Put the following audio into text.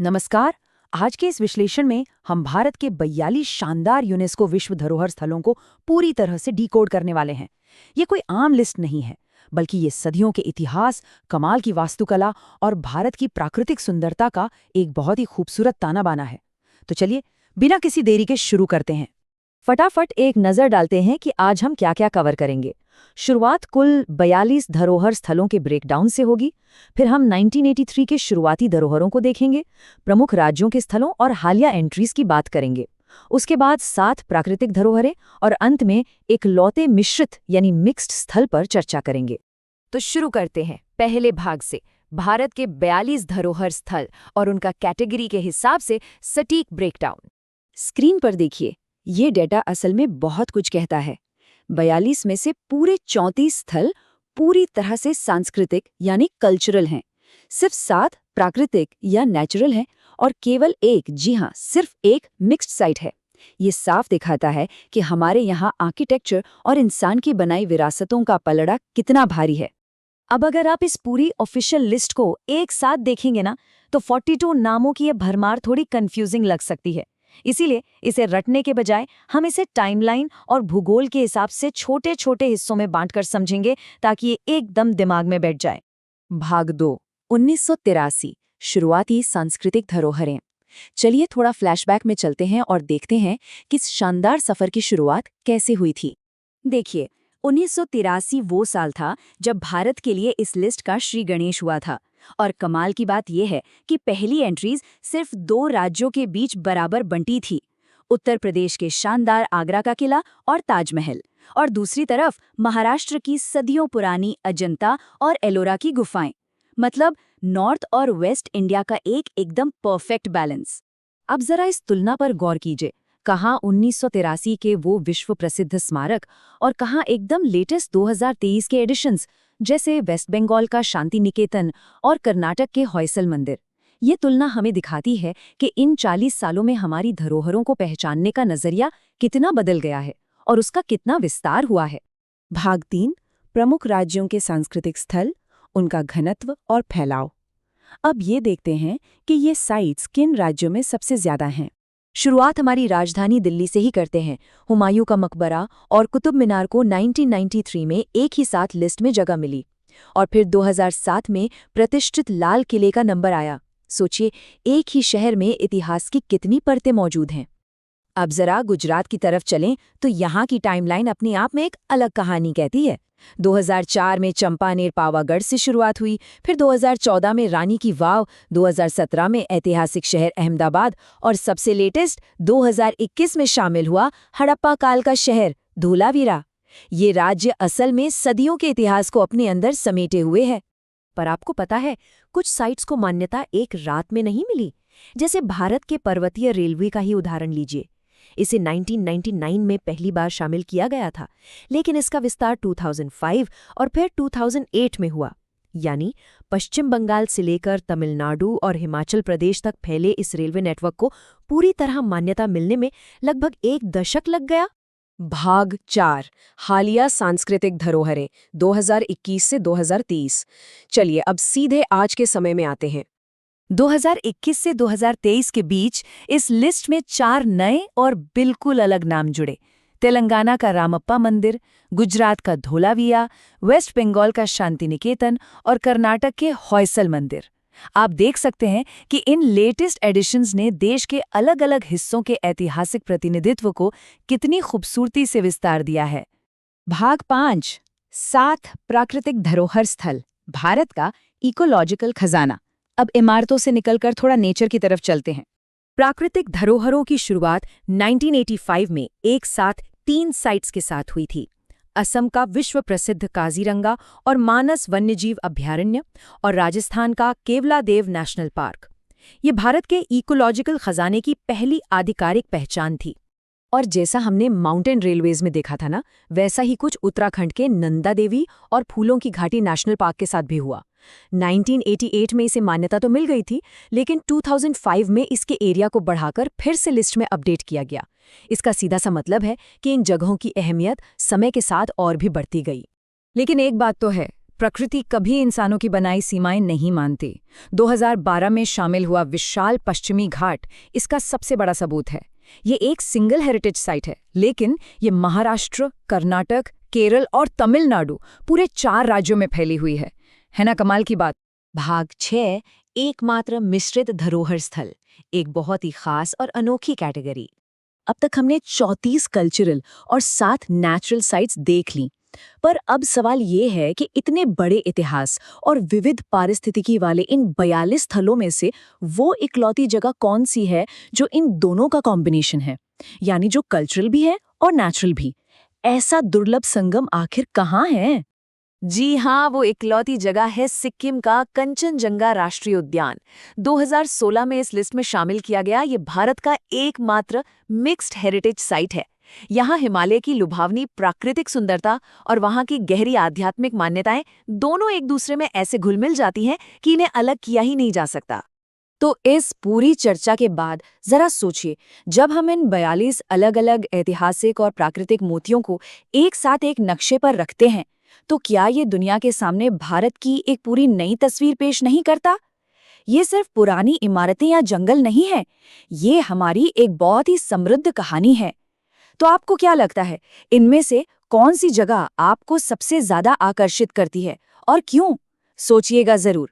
नमस्कार। आज के इस विश्लेषण में हम भारत के 42 शानदार यूनेस्को विश्व धरोहर स्थलों को पूरी तरह से डिकोड करने वाले हैं। ये कोई आम लिस्ट नहीं है, बल्कि ये सदियों के इतिहास, कमाल की वास्तुकला और भारत की प्राकृतिक सुंदरता का एक बहुत ही खूबसूरत ताना बाना है। तो चलिए, बिना किसी देरी के शुरू करते हैं। फटाफट एक नज़र डालते हैं कि आज हम क्या क्या कवर करेंगे। शुरुआत कुल 42 धरोहर स्थलों के ब्रेकडाउन से होगी। फिर हम 1983 के शुरुआती धरोहरों को देखेंगे, प्रमुख राज्यों के स्थलों और हालिया एंट्रीज की बात करेंगे। उसके बाद 7 प्राकृतिक धरोहरें और अंत में एक लौते मिश्रित यानी मिक्स्ड स्थल पर चर्चा करेंगे। तो शुरू करते हैं पहले भाग से, भारत के 42 धरोहर स्थल और उनका कैटेगरी के हिसाब से सटीक ब्रेकडाउन। स्क्रीन पर देखिए, ये डेटा असल में बहुत कुछ कहता है। 42 में से पूरे 34 स्थल पूरी तरह से सांस्कृतिक यानी कल्चरल हैं, सिर्फ 7 प्राकृतिक या नेचुरल हैं और केवल एक, जी हाँ, सिर्फ एक मिक्स्ड साइट है। ये साफ दिखाता है कि हमारे यहाँ आर्किटेक्चर और इंसान की बनाई विरासतों का पलड़ा कितना भारी है। अब अगर आप इस पूरी ऑफिशियल लिस्ट को एक साथ देखेंगे ना, तो 42 नामों की ये भरमार थोड़ी कंफ्यूजिंग लग सकती है। इसीलिए इसे रटने के बजाय हम इसे टाइमलाइन और भूगोल के हिसाब से छोटे छोटे हिस्सों में बांटकर समझेंगे, ताकि ये एकदम दिमाग में बैठ जाए। भाग 2, 1983 शुरुआती सांस्कृतिक धरोहरें। चलिए थोड़ा फ्लैशबैक में चलते हैं और देखते हैं कि इस शानदार सफर की शुरुआत कैसे हुई थी। देखिए, 1983 वो साल था जब भारत के लिए इस लिस्ट का श्री गणेश हुआ था। और कमाल की बात यह है कि पहली एंट्रीज सिर्फ 2 राज्यों के बीच बराबर बंटी थी, उत्तर प्रदेश के शानदार आगरा का किला और ताजमहल, और दूसरी तरफ महाराष्ट्र की सदियों पुरानी अजंता और एलोरा की गुफाएं। मतलब नॉर्थ और वेस्ट इंडिया का एकदम परफेक्ट बैलेंस। अब जरा इस तुलना पर गौर कीजिए, कहाँ 1983 के वो विश्व प्रसिद्ध स्मारक और कहाँ एकदम लेटेस्ट 2023 के एडिशंस, जैसे वेस्ट बंगाल का शांति निकेतन और कर्नाटक के होयसल मंदिर। ये तुलना हमें दिखाती है कि इन 40 सालों में हमारी धरोहरों को पहचानने का नजरिया कितना बदल गया है और उसका कितना विस्तार हुआ है। भाग 3, प्रमुख राज्यों के सांस्कृतिक स्थल, उनका घनत्व और फैलाव। अब ये देखते हैं कि ये साइट्स किन राज्यों में सबसे ज्यादा हैं। शुरुआत हमारी राजधानी दिल्ली से ही करते हैं। हुमायूं का मकबरा और कुतुब मीनार को 1993 में एक ही साथ लिस्ट में जगह मिली, और फिर 2007 में प्रतिष्ठित लाल किले का नंबर आया। सोचिए, एक ही शहर में इतिहास की कितनी परतें मौजूद हैं। अब जरा गुजरात की तरफ चलें तो यहाँ की टाइमलाइन अपने आप में एक अलग कहानी कहती है। 2004 में चंपानेर पावागढ़ से शुरुआत हुई, फिर 2014 में रानी की वाव, 2017 में ऐतिहासिक शहर अहमदाबाद और सबसे लेटेस्ट 2021 में शामिल हुआ हड़प्पा काल का शहर धोलावीरा। ये राज्य असल में सदियों के इतिहास को अपने अंदर समेटे हुए है। पर आपको पता है, कुछ साइट्स को मान्यता एक रात में नहीं मिली। जैसे भारत के पर्वतीय रेलवे का ही उदाहरण लीजिए। इसे 1999 में पहली बार शामिल किया गया था, लेकिन इसका विस्तार 2005 और फिर 2008 में हुआ। यानी पश्चिम बंगाल से लेकर तमिलनाडु और हिमाचल प्रदेश तक फैले इस रेलवे नेटवर्क को पूरी तरह मान्यता मिलने में लगभग 1 दशक लग गया। भाग 4, हालिया सांस्कृतिक धरोहरें 2021 से 2030। चलिए अब सीधे आज के समय में आते हैं। 2021 से 2023 के बीच इस लिस्ट में 4 नए और बिल्कुल अलग नाम जुड़े। तेलंगाना का रामप्पा मंदिर, गुजरात का धोलावीरा, वेस्ट बंगाल का शांति निकेतन और कर्नाटक के होयसल मंदिर। आप देख सकते हैं कि इन लेटेस्ट एडिशंस ने देश के अलग अलग हिस्सों के ऐतिहासिक प्रतिनिधित्व को कितनी खूबसूरती से विस्तार दिया है। भाग 5, 7 प्राकृतिक धरोहर स्थल, भारत का इकोलॉजिकल खजाना। अब इमारतों से निकलकर थोड़ा नेचर की तरफ चलते हैं। प्राकृतिक धरोहरों की शुरुआत 1985 में एक साथ 3 साइट्स के साथ हुई थी। असम का विश्व प्रसिद्ध काजीरंगा और मानस वन्यजीव अभयारण्य और राजस्थान का केवलादेव नेशनल पार्क। ये भारत के इकोलॉजिकल खजाने की पहली आधिकारिक पहचान थी। और जैसा हमने माउंटेन रेलवेज में देखा था ना, वैसा ही कुछ उत्तराखंड के नंदा देवी और फूलों की घाटी नेशनल पार्क के साथ भी हुआ। 1988 में इसे मान्यता तो मिल गई थी, लेकिन 2005 में इसके एरिया को बढ़ाकर फिर से लिस्ट में अपडेट किया गया। इसका सीधा सा मतलब है कि इन जगहों की अहमियत समय के साथ और भी बढ़ती गई। लेकिन एक बात तो है, प्रकृति कभी इंसानों की बनाई सीमाएं नहीं मानती। 2012 में शामिल हुआ विशाल पश्चिमी घाट इसका सबसे बड़ा सबूत है। ये एक सिंगल हेरिटेज साइट है, लेकिन ये महाराष्ट्र, कर्नाटक, केरल और तमिलनाडु पूरे 4 राज्यों में फैली हुई है ना कमाल की बात। भाग 6 एकमात्र मिश्रित धरोहर स्थल, एक बहुत ही खास और अनोखी कैटेगरी। अब तक हमने 34 कल्चरल और 7 नेचुरल साइट्स देख ली, पर अब सवाल ये है कि इतने बड़े इतिहास और विविध पारिस्थितिकी वाले इन 42 स्थलों में से वो इकलौती जगह कौन सी है जो इन दोनों का कॉम्बिनेशन है, यानी जो कल्चरल भी है और नेचुरल भी। ऐसा दुर्लभ संगम आखिर कहाँ है? जी हाँ, वो इकलौती जगह है सिक्किम का कंचनजंगा राष्ट्रीय उद्यान। 2016 में इस लिस्ट में शामिल किया गया ये भारत का एकमात्र मिक्स्ड हेरिटेज साइट है। यहाँ हिमालय की लुभावनी प्राकृतिक सुंदरता और वहाँ की गहरी आध्यात्मिक मान्यताएं दोनों एक दूसरे में ऐसे घुल-मिल जाती हैं कि इन्हें अलग किया ही नहीं जा सकता। तो इस पूरी चर्चा के बाद जरा सोचिए, जब हम इन 42 अलग-अलग ऐतिहासिक और प्राकृतिक मोतियों को एक साथ एक नक्शे पर रखते हैं, तो क्या ये दुनिया के सामने भारत की एक पूरी नई तस्वीर पेश नहीं करता? ये सिर्फ पुरानी इमारतें या जंगल नहीं है, ये हमारी एक बहुत ही समृद्ध कहानी है। तो आपको क्या लगता है, इनमें से कौन सी जगह आपको सबसे ज्यादा आकर्षित करती है और क्यों? सोचिएगा जरूर।